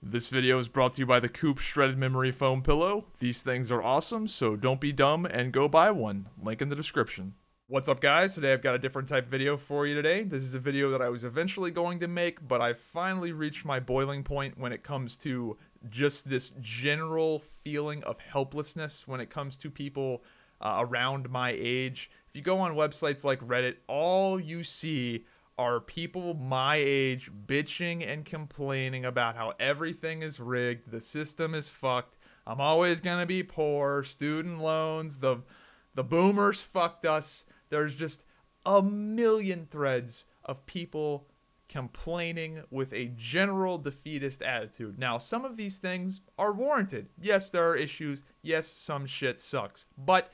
This video is brought to you by the Coop Shredded Memory Foam Pillow. These things are awesome, so don't be dumb and go buy one. Link in the description. What's up, guys? Today I've got a different type video for you today. This is a video that I was eventually going to make, but I finally reached my boiling point when it comes to just this general feeling of helplessness when it comes to people around my age. If you go on websites like Reddit, all you see are people my age bitching and complaining about how everything is rigged, the system is fucked, I'm always gonna be poor, student loans, the boomers fucked us. There's just a million threads of people complaining with a general defeatist attitude. Now, some of these things are warranted. Yes, there are issues. Yes, some shit sucks. But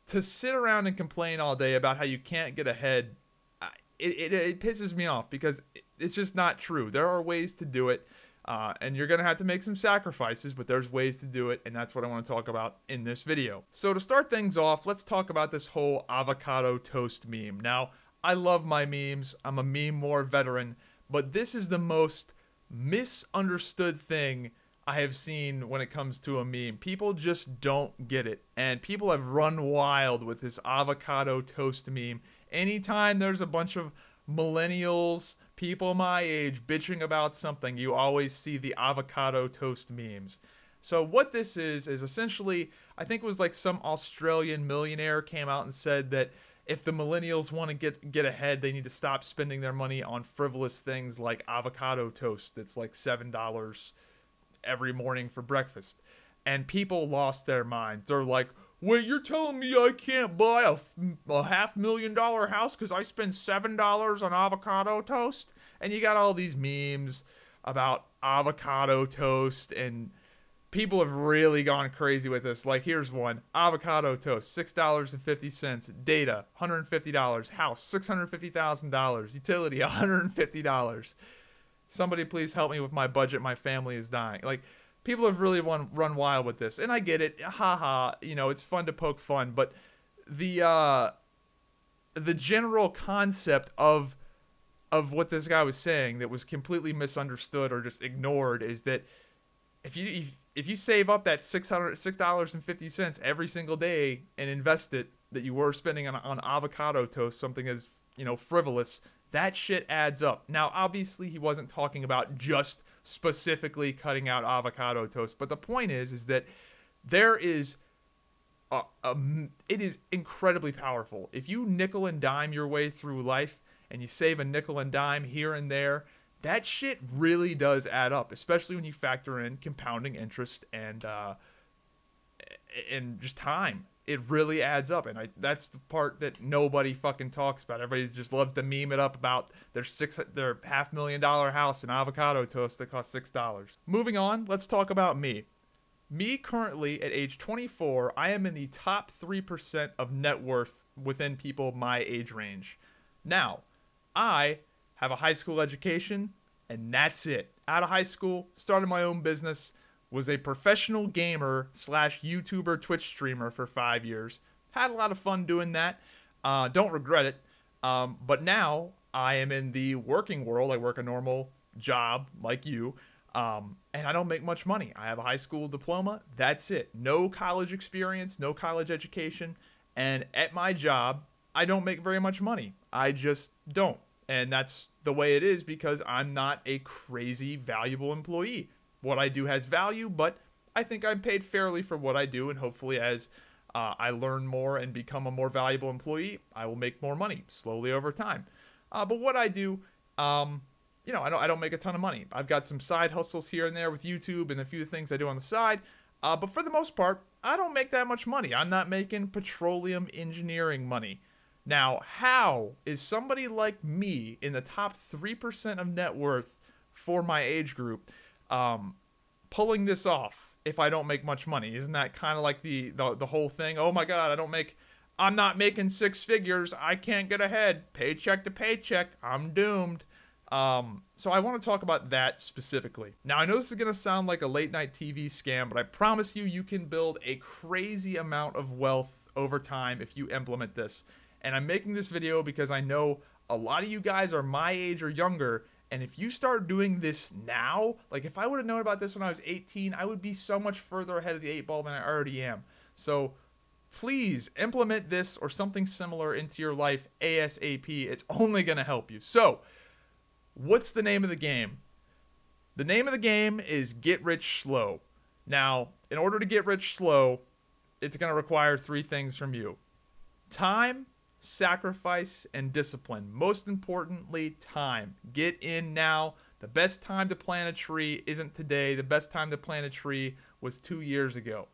to sit around and complain all day about how you can't get ahead, it pisses me off because it's just not true. There are ways to do it, and you're going to have to make some sacrifices, but there's ways to do it, and that's what I want to talk about in this video. So to start things off, let's talk about this whole avocado toast meme. Now, I love my memes. I'm a meme war veteran, but this is the most misunderstood thing I have seen when it comes to a meme. People just don't get it, and people have run wild with this avocado toast meme. Anytime there's a bunch of millennials, people my age, bitching about something, you always see the avocado toast memes. So what this is essentially, I think it was like some Australian millionaire came out and said that if the millennials want to get ahead, they need to stop spending their money on frivolous things like avocado toast that's like $7 every morning for breakfast. And people lost their mind. They're like, wait, you're telling me I can't buy a $500,000 house because I spend $7 on avocado toast? And you got all these memes about avocado toast, and people have really gone crazy with this. Like, here's one. Avocado toast, $6.50. Data, $150. House, $650,000. Utility, $150. Somebody please help me with my budget. My family is dying. Like, people have really run wild with this, and I get it. Haha, you know, it's fun to poke fun, but the general concept of what this guy was saying that was completely misunderstood or just ignored is that if you save up that $6.50 every single day and invest it that you were spending on avocado toast, something as, you know, frivolous, that shit adds up. Now, obviously, he wasn't talking about just specifically cutting out avocado toast, but the point is that there is it is incredibly powerful. If you nickel and dime your way through life and you save a nickel and dime here and there, that shit really does add up, especially when you factor in compounding interest and just time. It really adds up, and that's the part that nobody fucking talks about. Everybody just loves to meme it up about their $500,000 house and avocado toast that costs $6. Moving on, let's talk about me. Me currently at age 24, I am in the top 3% of net worth within people my age range. Now, I have a high school education, and that's it. Out of high school, started my own business, was a professional gamer / YouTuber Twitch streamer for 5 years. Had a lot of fun doing that. Don't regret it. But now I am in the working world. I work a normal job like you. And I don't make much money. I have a high school diploma. That's it. No college experience, no college education. And at my job, I don't make very much money. I just don't. And that's the way it is because I'm not a crazy valuable employee. What I do has value, but I think I'm paid fairly for what I do, and hopefully as I learn more and become a more valuable employee, I will make more money slowly over time. But what I do, you know, I don't make a ton of money. I've got some side hustles here and there with YouTube and a few things I do on the side, but for the most part, I don't make that much money. I'm not making petroleum engineering money. Now, how is somebody like me in the top 3% of net worth for my age group pulling this off if I don't make much money? Isn't that kind of like the whole thing? Oh my God, I'm not making six figures. I can't get ahead. Paycheck to paycheck. I'm doomed. So I want to talk about that specifically. Now, I know this is going to sound like a late night TV scam, but I promise you can build a crazy amount of wealth over time if you implement this. And I'm making this video because I know a lot of you guys are my age or younger, And if you start doing this now, like if I would have known about this when I was 18, I would be so much further ahead of the 8 ball than I already am. So please implement this or something similar into your life ASAP. It's only going to help you. So what's the name of the game? The name of the game is Get Rich Slow. Now, in order to get rich slow, it's going to require 3 things from you: time, sacrifice, and discipline. Most importantly, time. Get in now. The best time to plant a tree isn't today. The best time to plant a tree was 2 years ago.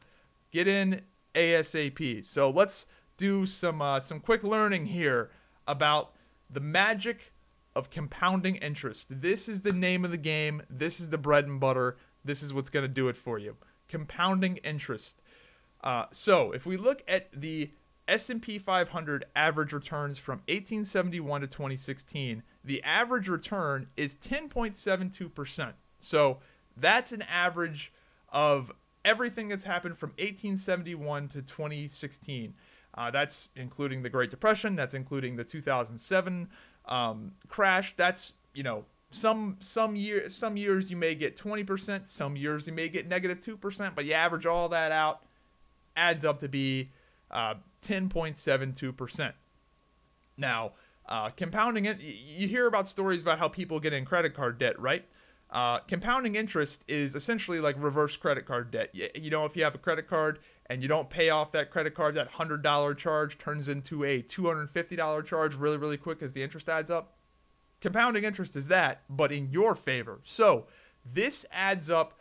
Get in ASAP. So let's do some quick learning here about the magic of compounding interest. This is the name of the game. This is the bread and butter. This is what's going to do it for you. Compounding interest. So if we look at the S&P 500 average returns from 1871 to 2016, the average return is 10.72%. So that's an average of everything that's happened from 1871 to 2016. That's including the Great Depression. That's including the 2007 crash. That's, some years you may get 20%, some years you may get negative 2%, but you average all that out, adds up to be 10.72%. Now, compounding it, you hear about stories about how people get in credit card debt, right? Compounding interest is essentially like reverse credit card debt. If you have a credit card and you don't pay off that credit card, that $100 charge turns into a $250 charge really, really quick as the interest adds up. Compounding interest is that, but in your favor. So this adds up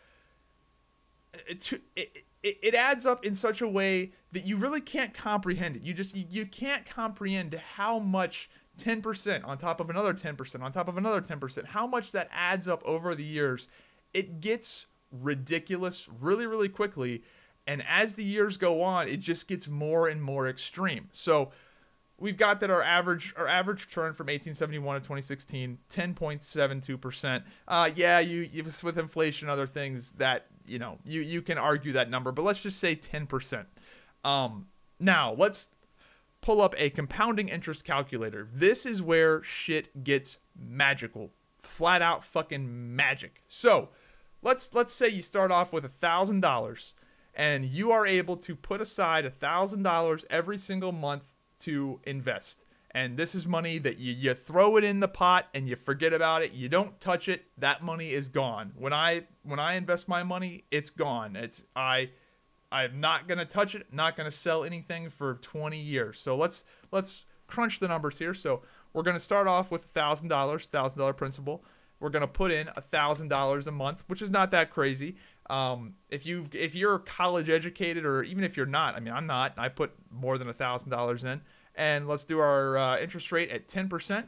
it adds up in such a way that you really can't comprehend it. You can't comprehend how much 10% on top of another 10% on top of another 10%, how much that adds up over the years. It gets ridiculous really, really quickly. And as the years go on, it just gets more and more extreme. So we've got that our average return from 1871 to 2016, 10.72%. Yeah, you with inflation and other things that, you can argue that number, but let's just say 10%. Now, let's pull up a compounding interest calculator. This is where shit gets magical. Flat out fucking magic. So, let's say you start off with $1,000 and you are able to put aside $1,000 every single month to invest. And this is money that you throw it in the pot and you forget about it. You don't touch it. That money is gone. When I invest my money, it's gone. I'm not going to touch it, not going to sell anything for 20 years. So let's crunch the numbers here. So we're going to start off with $1,000 principal. We're going to put in $1,000 a month, which is not that crazy. If you're college educated, or even if you're not, I'm not, I put more than $1,000 in, and let's do our interest rate at 10%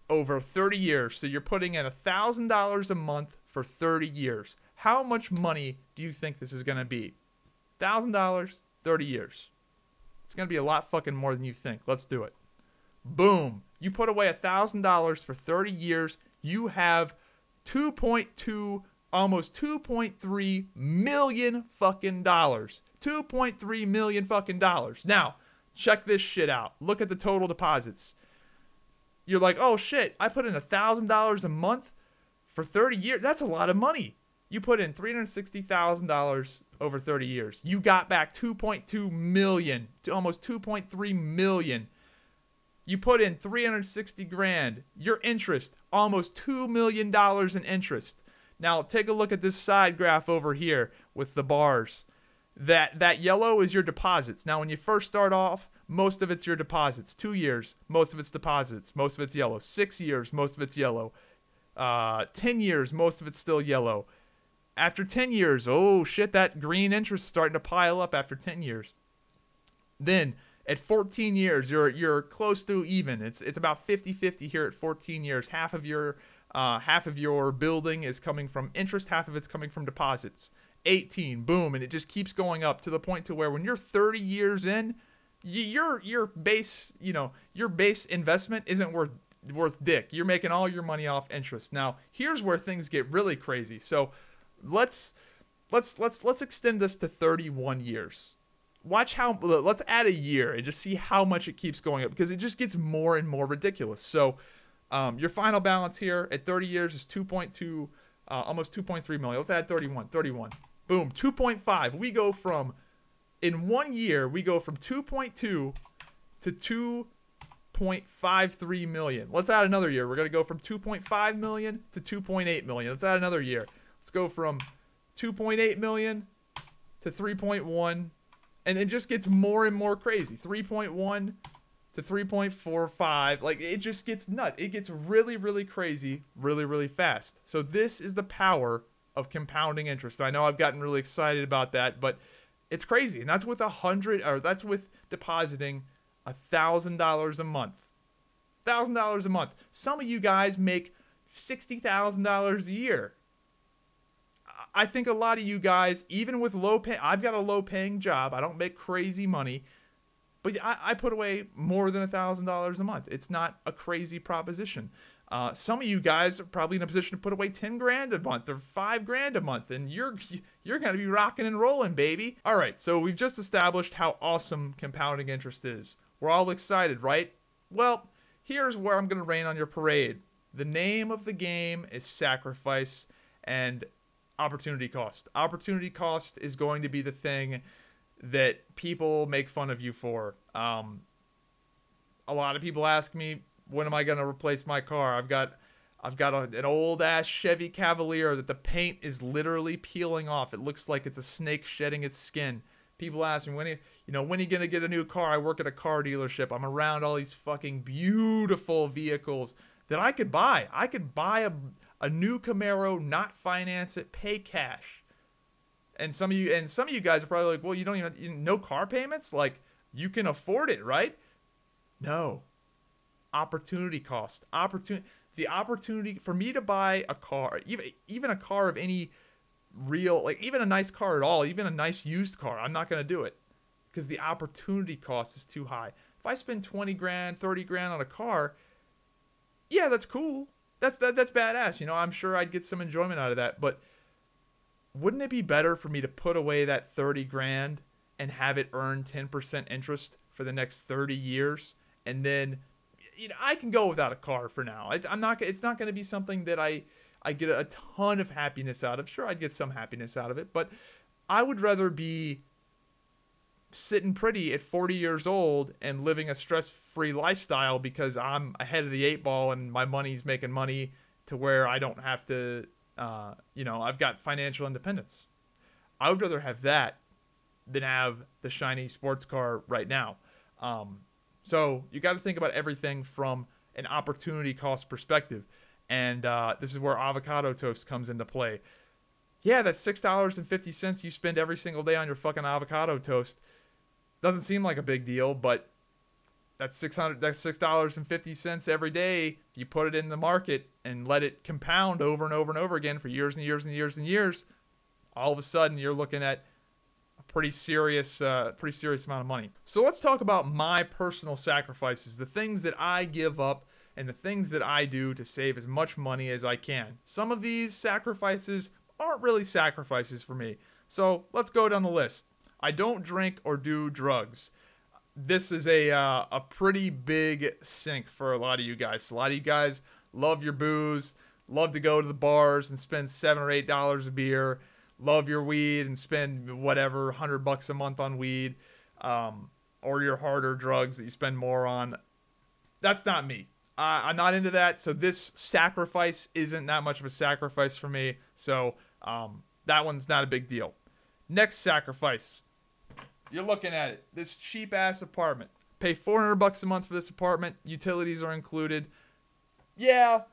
over 30 years. So you're putting in $1,000 a month for 30 years. How much money do you think this is going to be? $1,000, 30 years. It's going to be a lot fucking more than you think. Let's do it. Boom. You put away $1,000 for 30 years. You have 2.2, almost 2.3 million fucking dollars. 2.3 million fucking dollars. Now, check this shit out. Look at the total deposits. You're like, oh shit, I put in $1,000 a month for 30 years. That's a lot of money. You put in $360,000 over 30 years. You got back 2.2 million to almost 2.3 million. You put in 360 grand. Your interest, almost $2 million in interest. Now, take a look at this side graph over here with the bars. That yellow is your deposits. Now, when you first start off, most of it's your deposits. 2 years, most of it's deposits. Most of it's yellow. 6 years, most of it's yellow. 10 years, most of it's still yellow. After 10 years, oh shit, that green interest is starting to pile up after 10 years. Then, at 14 years, you're close to even. It's about 50-50 here at 14 years. Half of your building is coming from interest, half of it's coming from deposits. 18, boom, and it just keeps going up to the point to where when you're 30 years in, your base investment isn't worth dick. You're making all your money off interest. Now, here's where things get really crazy. So, let's extend this to 31 years. Let's add a year and just see how much it keeps going up, because it just gets more and more ridiculous. So Your final balance here at 30 years is 2.2, almost 2.3 million. Let's add 31. Boom, 2.5. We go from, in 1 year, we go from 2.2 to 2.53 million. Let's add another year. We're going to go from 2.5 million to 2.8 million. Let's add another year. Let's go from 2.8 million to 3.1. And it just gets more and more crazy. 3.1 to 3.45. Like, it just gets nuts. It gets really, really crazy really, really fast. So this is the power of compounding interest. I know I've gotten really excited about that, but it's crazy. And that's with that's with depositing $1,000 a month. $1,000 a month. Some of you guys make $60,000 a year. I think a lot of you guys, even with I've got a low paying job. I don't make crazy money, but I put away more than $1,000 a month. It's not a crazy proposition. Some of you guys are probably in a position to put away 10 grand a month or 5 grand a month, and you're going to be rocking and rolling, baby. All right, so we've just established how awesome compounding interest is. We're all excited, right? Well, here's where I'm going to rain on your parade. The name of the game is sacrifice and opportunity cost. Opportunity cost is going to be the thing that people make fun of you for. A lot of people ask me, when am I going to replace my car? I've got an old ass Chevy Cavalier that the paint is literally peeling off. It looks like it's a snake shedding its skin. People ask me, when are you going to get a new car? I work at a car dealership. I'm around all these fucking beautiful vehicles that I could buy. I could buy a new Camaro, not finance it, pay cash. And some of you guys are probably like, well, you don't even no car payments? Like, you can afford it, right? No. Opportunity cost. The opportunity for me to buy a car, even a car of any real, like even a nice car at all, even a nice used car, I'm not going to do it because the opportunity cost is too high. If I spend 20 grand, 30 grand on a car, yeah, that's cool. That's badass. You know, I'm sure I'd get some enjoyment out of that, but wouldn't it be better for me to put away that 30 grand and have it earn 10% interest for the next 30 years? And then, you know, I can go without a car for now. It's not going to be something that I get a ton of happiness out of. Sure, I'd get some happiness out of it, but I would rather be sitting pretty at 40 years old and living a stress-free lifestyle because I'm ahead of the 8 ball and my money's making money to where I don't have to, I've got financial independence. I would rather have that than have the shiny sports car right now. So you got to think about everything from an opportunity cost perspective. And this is where avocado toast comes into play. Yeah, that's $6.50 you spend every single day on your fucking avocado toast. Doesn't seem like a big deal, but that's $6.50 every day. You put it in the market and let it compound over and over and over again for years and years and years and years. All of a sudden, you're looking at a pretty serious amount of money. So let's talk about my personal sacrifices, the things that I give up and the things that I do to save as much money as I can. Some of these sacrifices aren't really sacrifices for me. So let's go down the list. I don't drink or do drugs. This is a pretty big sink for a lot of you guys. A lot of you guys love your booze, love to go to the bars and spend $7 or $8 a beer, love your weed and spend whatever, $100 a month on weed, or your harder drugs that you spend more on. That's not me. I'm not into that, so this sacrifice isn't that much of a sacrifice for me, so that one's not a big deal. Next sacrifice. You're looking at it. This cheap-ass apartment. Pay $400 a month for this apartment. Utilities are included. Yeah,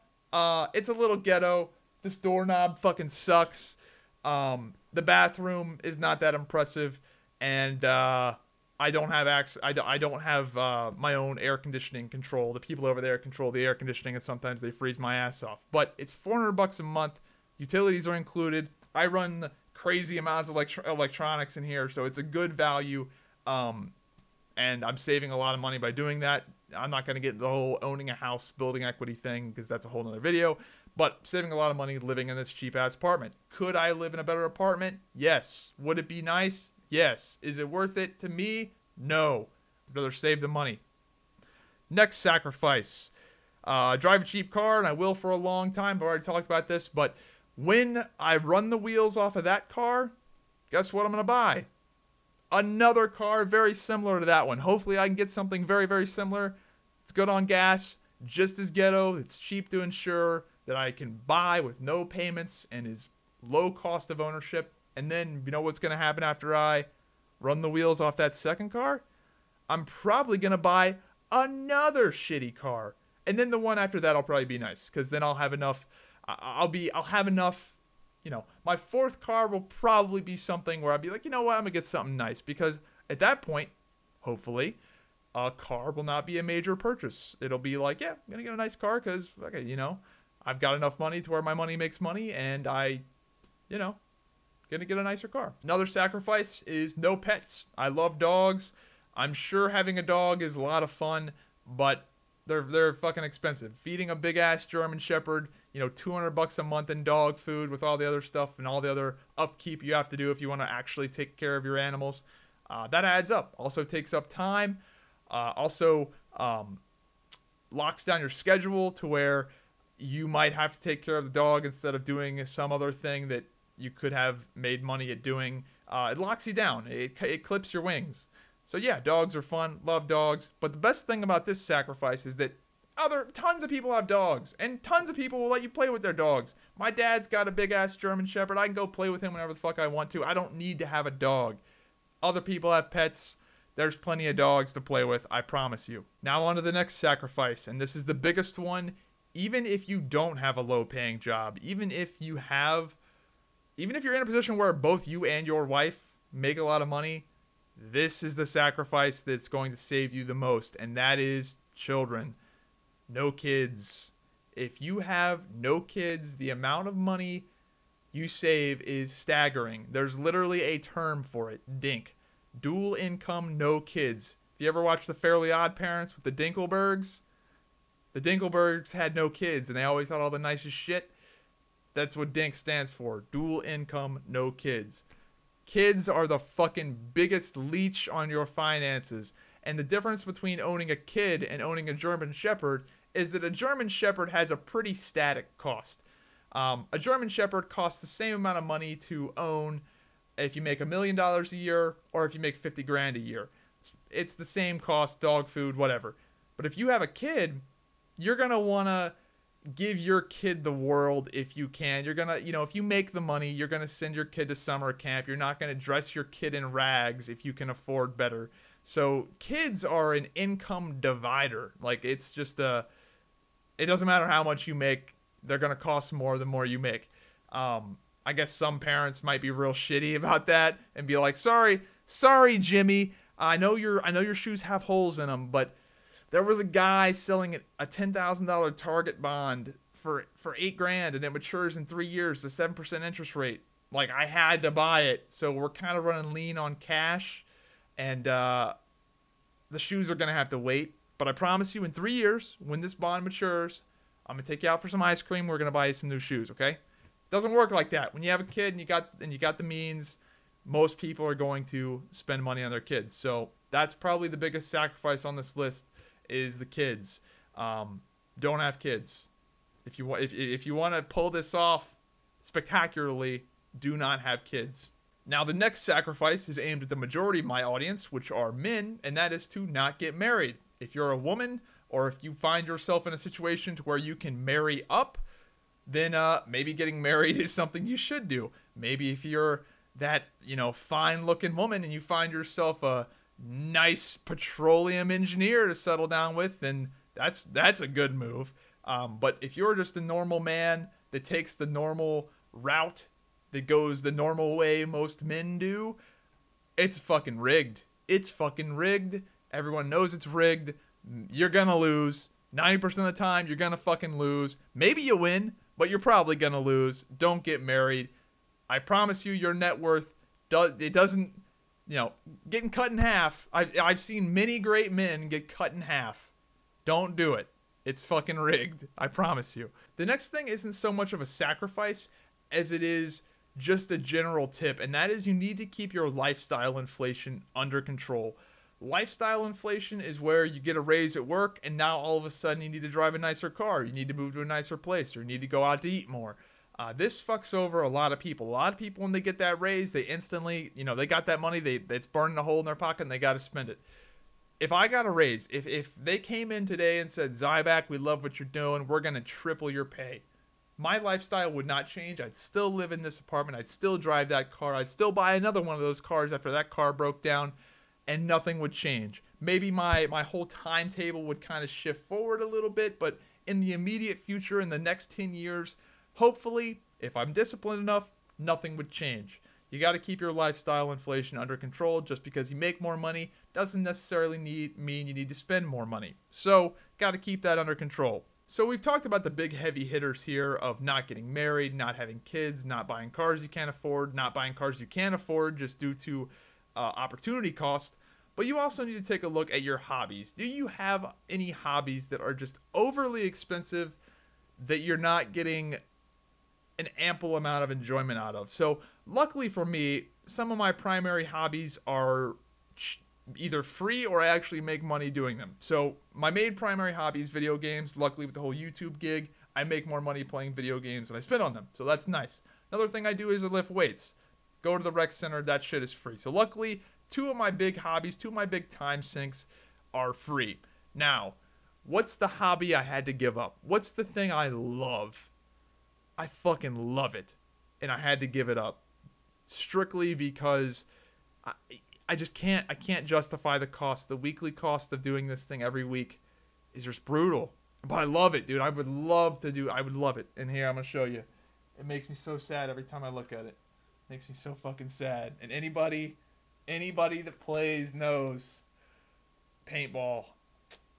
it's a little ghetto. This doorknob fucking sucks. The bathroom is not that impressive, and I don't have I don't have my own air conditioning control. The people over there control the air conditioning, and sometimes they freeze my ass off. But it's $400 a month. Utilities are included. I run crazy amounts of electronics in here, so it's a good value, and I'm saving a lot of money by doing that. I'm not going to get into the whole owning a house, building equity thing, because that's a whole nother video, but saving a lot of money living in this cheap-ass apartment. Could I live in a better apartment? Yes. Would it be nice? Yes. Is it worth it to me? No. I'd rather save the money. Next sacrifice. I drive a cheap car, and I will for a long time. I've already talked about this, but when I run the wheels off of that car, guess what I'm going to buy? Another car very similar to that one. Hopefully I can get something very, very similar. It's good on gas, just as ghetto. It's cheap to insure, that I can buy with no payments and is low cost of ownership. And then, you know what's going to happen after I run the wheels off that second car? I'm probably going to buy another shitty car. And then the one after that will probably be nice, because then I'll have enough. I'll have enough. You know, my fourth car will probably be something where I'll be like, you know what, I'm going to get something nice. Because at that point, hopefully, a car will not be a major purchase. It'll be like, yeah, I'm going to get a nice car because, okay, you know, I've got enough money to where my money makes money, and I, you know, going to get a nicer car. Another sacrifice is no pets. I love dogs. I'm sure having a dog is a lot of fun, but they're fucking expensive. Feeding a big ass German Shepherd, you know, $200 a month in dog food with all the other stuff and all the other upkeep you have to do if you want to actually take care of your animals, that adds up. Also takes up time. Also locks down your schedule to where you might have to take care of the dog instead of doing some other thing that you could have made money at doing. It locks you down. It clips your wings. So yeah, dogs are fun. Love dogs. But the best thing about this sacrifice is that tons of people have dogs, and tons of people will let you play with their dogs. My dad's got a big ass German Shepherd. I can go play with him whenever the fuck I want to. I don't need to have a dog. Other people have pets. There's plenty of dogs to play with, I promise you. Now on to the next sacrifice, and this is the biggest one. Even if you don't have a low paying job, even if you're in a position where both you and your wife make a lot of money, this is the sacrifice that's going to save you the most, and that is children. No kids. If you have no kids, the amount of money you save is staggering. There's literally a term for it, DINK. Dual income, no kids. If you ever watched The Fairly Odd Parents with the Dinkelbergs? The Dinkelbergs had no kids, and they always had all the nicest shit. That's what DINK stands for. Dual income, no kids. Kids are the fucking biggest leech on your finances. And the difference between owning a kid and owning a German Shepherd is that a German Shepherd has a pretty static cost. A German Shepherd costs the same amount of money to own if you make $1 million a year or if you make 50 grand a year. It's the same cost, dog food, whatever. But if you have a kid, you're going to want to give your kid the world if you can. You're going to, you know, if you make the money, you're going to send your kid to summer camp. You're not going to dress your kid in rags if you can afford better. So kids are an income divider. Like, it's just it doesn't matter how much you make. They're going to cost more the more you make. I guess some parents might be real shitty about that and be like, sorry, Jimmy. I know your shoes have holes in them, but there was a guy selling a $10,000 Target bond for $8 grand, and it matures in 3 years to 7% interest rate. Like, I had to buy it, so we're kind of running lean on cash, and the shoes are gonna have to wait. But I promise you, in 3 years, when this bond matures, I'm gonna take you out for some ice cream. We're gonna buy you some new shoes, okay? Doesn't work like that. When you have a kid and you got the means, most people are going to spend money on their kids. So that's probably the biggest sacrifice on this list. Is the kids. Don't have kids. If you want to pull this off spectacularly, do not have kids. Now the next sacrifice is aimed at the majority of my audience, which are men, and that is to not get married. If you're a woman, or if you find yourself in a situation to where you can marry up, then maybe getting married is something you should do. Maybe if you're that, you know, fine looking woman and you find yourself a nice petroleum engineer to settle down with, then that's a good move. But if you're just a normal man that takes the normal route, that goes the normal way most men do, it's fucking rigged. It's fucking rigged. Everyone knows it's rigged. You're gonna lose. 90% of the time, you're gonna fucking lose. Maybe you win, but you're probably gonna lose. Don't get married. I promise you, your net worth doesn't, you know, getting cut in half. I've seen many great men get cut in half. Don't do it. It's fucking rigged. I promise you. The next thing isn't so much of a sacrifice as it is just a general tip, and that is you need to keep your lifestyle inflation under control. Lifestyle inflation is where you get a raise at work and now all of a sudden you need to drive a nicer car, you need to move to a nicer place, or you need to go out to eat more. This fucks over a lot of people. A lot of people, when they get that raise, they instantly, they got that money, it's burning a hole in their pocket and they got to spend it. If I got a raise, if they came in today and said, Zyback, we love what you're doing, we're going to triple your pay, my lifestyle would not change. I'd still live in this apartment. I'd still drive that car. I'd still buy another one of those cars after that car broke down, and nothing would change. Maybe my whole timetable would kind of shift forward a little bit, but in the immediate future, in the next 10 years, hopefully, if I'm disciplined enough, nothing would change. You got to keep your lifestyle inflation under control. Just because you make more money doesn't necessarily mean you need to spend more money. So, got to keep that under control. So we've talked about the big heavy hitters here of not getting married, not having kids, not buying cars you can't afford, not buying cars you can afford just due to opportunity cost. But you also need to take a look at your hobbies. Do you have any hobbies that are just overly expensive that you're not getting an ample amount of enjoyment out of? So luckily for me, some of my primary hobbies are either free or I actually make money doing them. So my main primary hobby is video games. Luckily with the whole YouTube gig, I make more money playing video games than I spend on them. So that's nice. Another thing I do is I lift weights. Go to the rec center, that shit is free. So luckily, two of my big hobbies, two of my big time sinks are free. Now, what's the hobby I had to give up? What's the thing I love? I fucking love it. And I had to give it up. Strictly because I just can't justify the cost. The weekly cost of doing this thing every week is just brutal. But I love it, dude. I would love it. And here, I'm going to show you. It makes me so sad every time I look at it. It makes me so fucking sad. And anybody that plays knows paintball.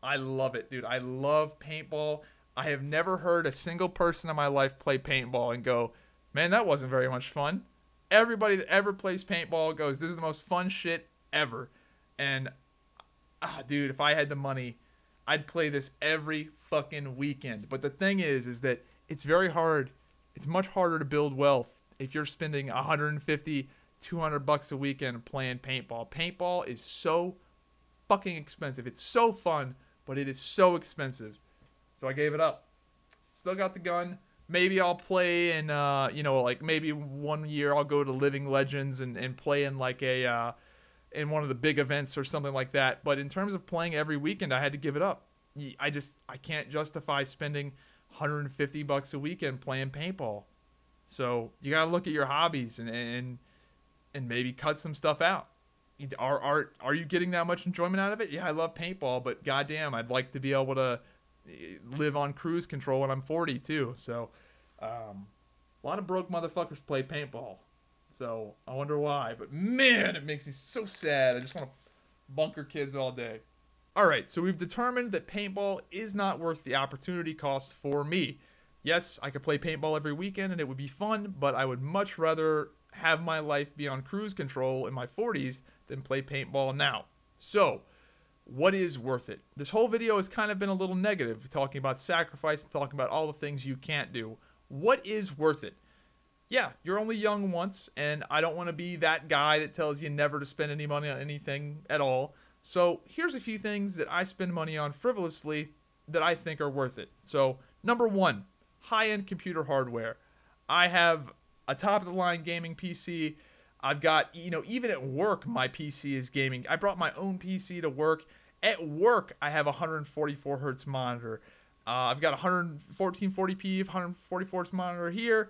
I love it, dude. I love paintball. I have never heard a single person in my life play paintball and go, man, that wasn't very much fun. Everybody that ever plays paintball goes, this is the most fun shit ever. And, dude, if I had the money, I'd play this every fucking weekend. But the thing is that it's very hard. It's much harder to build wealth if you're spending $150, $200 a weekend playing paintball. Paintball is so fucking expensive. It's so fun, but it is so expensive. So I gave it up. Still got the gun. Maybe I'll play in, like maybe one year I'll go to Living Legends and play in like in one of the big events or something like that. But in terms of playing every weekend, I had to give it up. I can't justify spending $150 a weekend playing paintball. So you got to look at your hobbies and maybe cut some stuff out. Are you getting that much enjoyment out of it? Yeah, I love paintball, but goddamn, I'd like to be able to live on cruise control when I'm 40 too. So a lot of broke motherfuckers play paintball, so I wonder why. But man, it makes me so sad. I just want to bunker kids all day. Alright, so we've determined that paintball is not worth the opportunity cost for me. Yes, I could play paintball every weekend and it would be fun, but I would much rather have my life be on cruise control in my 40s than play paintball now. So what is worth it? This whole video has kind of been a little negative, talking about sacrifice and talking about all the things you can't do. What is worth it? Yeah, you're only young once, and I don't want to be that guy that tells you never to spend any money on anything at all. So here's a few things that I spend money on frivolously that I think are worth it. So number one, high-end computer hardware. I have a top-of-the-line gaming PC. I've got, even at work, my PC is gaming. I brought my own PC to work. At work, I have a 144 hertz monitor. I've got a 1440p, 144 hertz monitor here.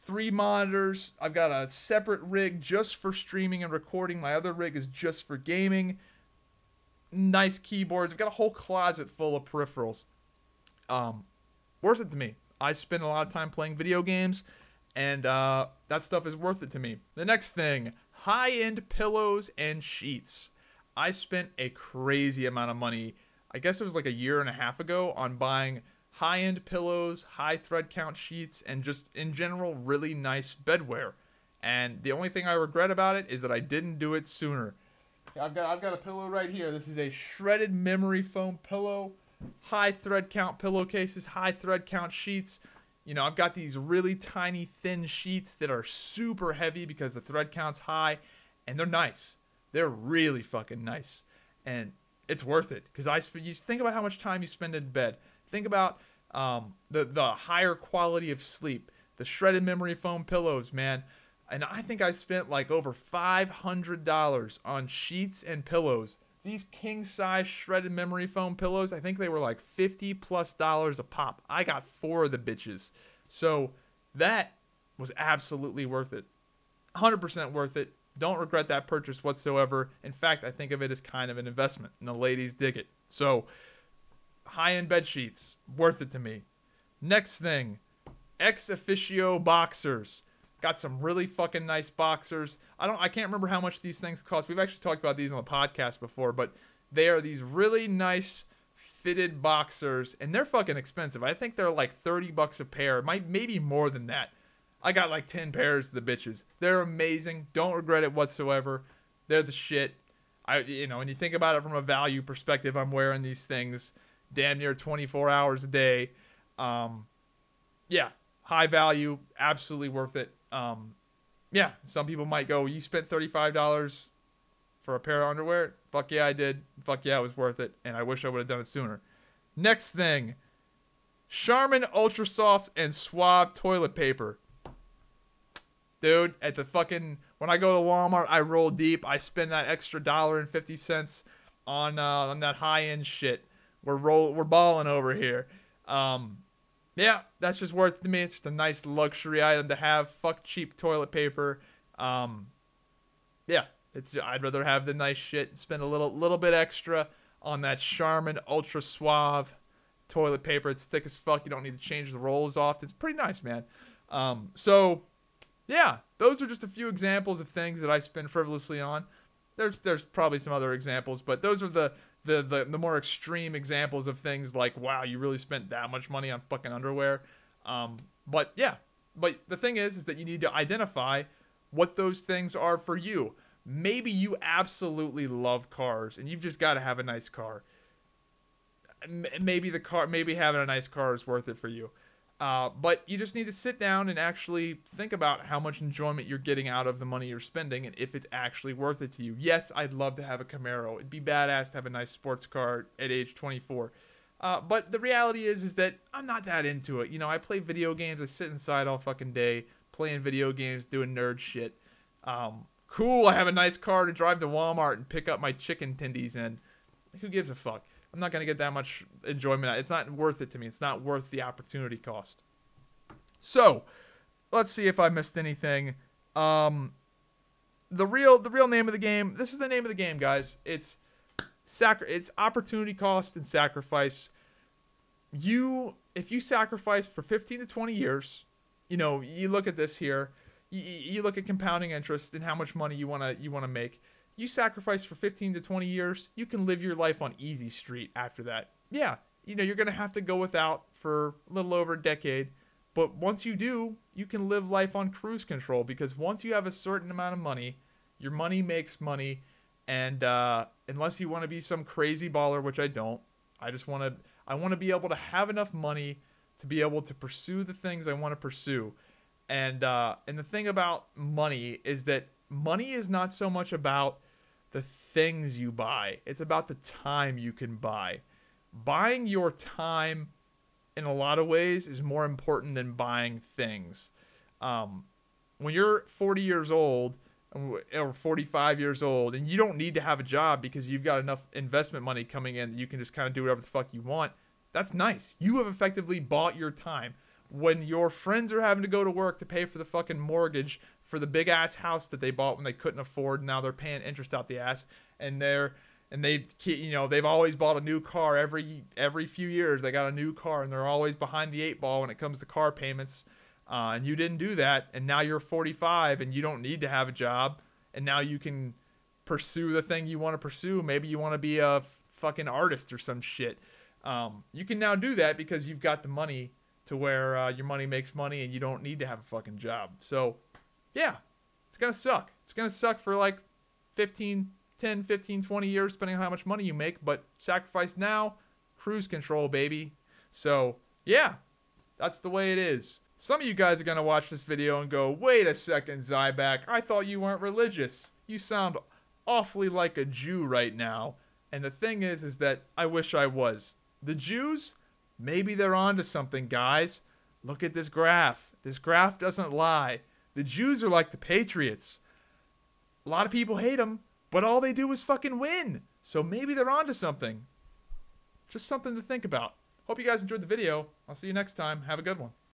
3 monitors. I've got a separate rig just for streaming and recording. My other rig is just for gaming. Nice keyboards. I've got a whole closet full of peripherals. Worth it to me. I spend a lot of time playing video games, and that stuff is worth it to me. The next thing, high-end pillows and sheets. I spent a crazy amount of money, I guess it was like a year and a half ago, on buying high-end pillows, high thread count sheets, and just in general really nice bedwear. And the only thing I regret about it is that I didn't do it sooner. I've got a pillow right here. This is a shredded memory foam pillow, high thread count pillowcases, high thread count sheets. I've got these really tiny thin sheets that are super heavy because the thread count's high, and they're nice. They're really fucking nice. and it's worth it because you think about how much time you spend in bed. Think about the higher quality of sleep, the shredded memory foam pillows, man. And I think I spent like over $500 on sheets and pillows. These king size shredded memory foam pillows, I think they were like $50+ a pop. I got 4 of the bitches. So that was absolutely worth it. 100% worth it. Don't regret that purchase whatsoever. In fact, I think of it as kind of an investment, and the ladies dig it. So, high-end bed sheets, worth it to me. Next thing, ex officio boxers. Got some really fucking nice boxers. I can't remember how much these things cost. We've actually talked about these on the podcast before, but they are these really nice fitted boxers, and they're fucking expensive. I think they're like $30 a pair, maybe more than that. I got like 10 pairs of the bitches. They're amazing. Don't regret it whatsoever. They're the shit. When you think about it from a value perspective, I'm wearing these things damn near 24 hours a day. Yeah, high value, absolutely worth it. Yeah, some people might go, you spent $35 for a pair of underwear? Fuck yeah, I did. Fuck yeah, it was worth it. And I wish I would have done it sooner. Next thing, Charmin Ultra Soft and Suave toilet paper. Dude, when I go to Walmart, I roll deep. I spend that extra $1.50 on that high-end shit. We're balling over here. Yeah, that's just worth it to me. It's just a nice luxury item to have. Fuck cheap toilet paper. Yeah, I'd rather have the nice shit and spend a little bit extra on that Charmin Ultra Suave toilet paper. It's thick as fuck. You don't need to change the rolls off. It's pretty nice, man. So yeah, those are just a few examples of things that I spend frivolously on. There's probably some other examples, but those are the more extreme examples of things like, wow, you really spent that much money on fucking underwear. But yeah, but the thing is that you need to identify what those things are for you. Maybe you absolutely love cars and you've just got to have a nice car. Maybe having a nice car is worth it for you. But you just need to sit down and actually think about how much enjoyment you're getting out of the money you're spending and if it's actually worth it to you. Yes, I'd love to have a Camaro. It'd be badass to have a nice sports car at age 24. But the reality is that I'm not that into it. You know, I play video games. I sit inside all fucking day playing video games, doing nerd shit. Cool, I have a nice car to drive to Walmart and pick up my chicken tendies in. Who gives a fuck? I'm not going to get that much enjoyment. It's not worth it to me. It's not worth the opportunity cost. So, let's see if I missed anything. The real name of the game. This is the name of the game, guys. It's opportunity cost and sacrifice. If you sacrifice for 15 to 20 years, you know, you look at this here. You look at compounding interest and how much money you wanna make. You sacrifice for 15 to 20 years, you can live your life on easy street after that. Yeah, you know, you're going to have to go without for a little over a decade. But once you do, you can live life on cruise control because once you have a certain amount of money, your money makes money. And unless you want to be some crazy baller, which I don't, I want to be able to have enough money to be able to pursue the things I want to pursue. And the thing about money is that money is not so much about the things you buy. It's about the time you can buy. Buying your time in a lot of ways is more important than buying things. When you're 40 years old or 45 years old and you don't need to have a job because you've got enough investment money coming in that you can just kind of do whatever the fuck you want, that's nice. You have effectively bought your time. When your friends are having to go to work to pay for the fucking mortgage for the big ass house that they bought when they couldn't afford, now they're paying interest out the ass, and they've always bought a new car every few years. They got a new car and they're always behind the 8 ball when it comes to car payments. And you didn't do that, and now you're 45 and you don't need to have a job, and now you can pursue the thing you want to pursue. Maybe you want to be a fucking artist or some shit. You can now do that because you've got the money to where your money makes money and you don't need to have a fucking job. So, yeah, it's going to suck. It's going to suck for like 10, 15, 20 years, depending on how much money you make. But sacrifice now, cruise control, baby. So, yeah, that's the way it is. Some of you guys are going to watch this video and go, wait a second, Zyback, I thought you weren't religious. You sound awfully like a Jew right now. And the thing is that I wish I was. The Jews, maybe they're onto something, guys. Look at this graph. This graph doesn't lie. The Jews are like the Patriots. A lot of people hate them, but all they do is fucking win. So maybe they're onto something. Just something to think about. Hope you guys enjoyed the video. I'll see you next time. Have a good one.